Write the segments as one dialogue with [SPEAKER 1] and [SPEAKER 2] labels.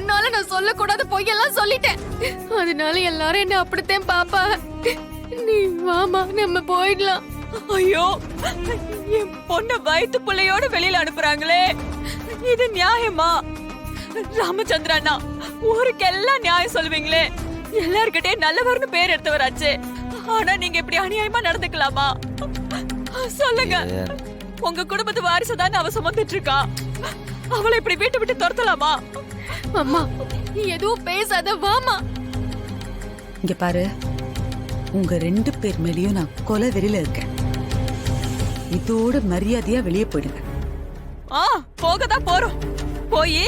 [SPEAKER 1] உன்னால நான் சொல்லக்கூடாத பொய்யெல்லாம் சொல்லிட்டேன். அதனால எல்லாரும் என்ன அப்படித்தான் பாப்பா. நீ வாமா, நம்ம போயிடலாம்.
[SPEAKER 2] ஐயோ, என் பொண்ண வயித்து பிள்ளையோட வெளியில அனுப்புறாங்களே, இது நியாயமா? ராமச்சந்திர அண்ணா, ஊருக்கெல்லாம் நியாயம் சொல்லுவீங்களே, எல்லார்கிட்டயும் நல்லவர்னு பேர் எடுத்தவராச்சு. ஆனா நீங்க இப்படி அநியாயமா நடந்துக்கலாமா? சொல்லுங்க. உங்க குடும்பத்து வாரிசு தான் அவ சுமந்துட்டு இருக்கா. அவளை இப்படி வீட்டை விட்டு துரத்தலாமா?
[SPEAKER 1] அம்மா, நீ எதுவும் பேசாத, வாமா.
[SPEAKER 3] இங்க பாரு, உங்க 2 பேர் மேலயும் நான் கொலை வெறியில இருக்கேன். இதோட மரியாதையா வெளியே போயிடுங்க.
[SPEAKER 2] போகதான் போறோம். போய்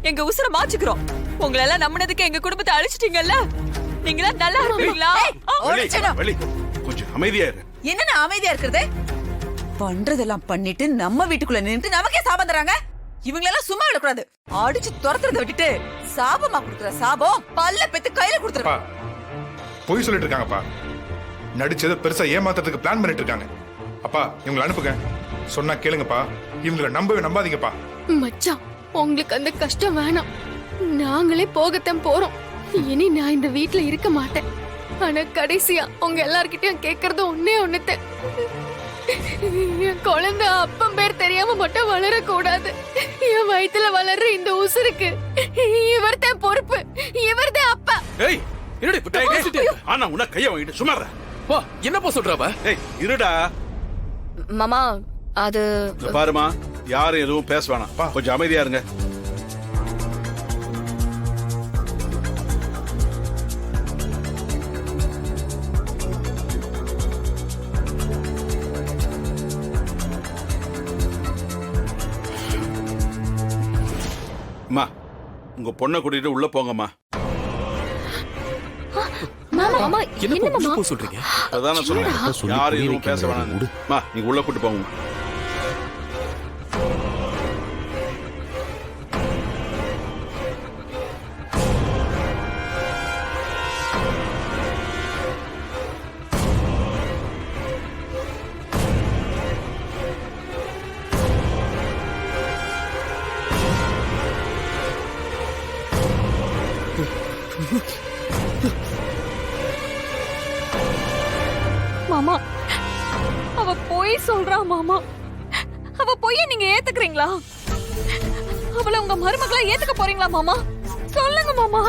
[SPEAKER 2] எங்க உசுர மாச்சுக்கிறோம். உங்களை எல்லாம் நம்பினதுக்கு எங்க குடும்பத்தை அழிச்சிட்டீங்கல்ல, நீங்களா நல்லா இருப்பீங்களா?
[SPEAKER 4] கொஞ்சம் அமைதியா இரு.
[SPEAKER 3] என்ன அமைதியா இருக்கிறது? பண்றதெல்லாம் பண்ணிட்டு நம்ம வீட்டுக்குள்ள நின்று நமக்கே சாபம் தராங்க. இவங்களெல்லாம் சும்மா விடக்கூடாது. அடிச்சு துரத்துறத விட்டுட்டு சாபமா கொடுக்குற சாபம் பல்ல பெத்து கையில கொடுத்துருப்பா.
[SPEAKER 4] பொய் சொல்லிட்டு இருக்காங்கப்பா. நடிச்சதை பெருசா ஏமாத்துறதுக்கு பிளான் பண்ணிட்டு இருக்காங்க. அப்பா, இவங்களை அனுப்புங்க. சொன்னா கேளுங்கப்பா. இவங்களை நம்பாதீங்கப்பா.
[SPEAKER 1] மச்சான், உங்களுக்கு அந்த கஷ்டம் வேணாம். நாங்களே போகத்தான் போறோம். இனி நான் இந்த வீட்ல இருக்க மாட்டேன். ஆனா கடைசியா உங்க எல்லார்கிட்டயும் கேக்குறது ஒண்ணுதான். என் குழந்தை அப்பன் பேர் தெரியாம மட்டும் வளரக்கூடாது. என் வயித்துல வளர்ற இந்த உசுருக்கு இவர்தான் பொறுப்பு. இவர்தான் அப்பா.
[SPEAKER 5] ஏய், என்னடி புட்டை? ஆனா உன்ன கைய வாங்கிட்டு சும்மா இரு. வா, என்னப்பா சொல்றவ? ஏய், இருடா.
[SPEAKER 1] மாமா, அது
[SPEAKER 5] பாருமா, யாரும் எதுவும் பேச வேணாம். கொஞ்சம் அமைதியா இருங்க. அம்மா, உங்க பொண்ணை கூட்டிட்டு உள்ள போங்கம்மா.
[SPEAKER 1] மாமா,
[SPEAKER 5] என்ன மாமா சொல்றீங்க? அதான் நான் சொல்றேன், யாரும் எதுவும் பேச வேணாம். அம்மா, நீங்க உள்ள கூட்டி போங்க.
[SPEAKER 2] மாமா, அவ பொய் சொல்றா மாமா. அவ பொய்ய நீங்க ஏத்துக்கிறீங்களா? அவளை உங்க மருமகளா ஏத்துக்க போறீங்களா மாமா? சொல்லுங்க மாமா.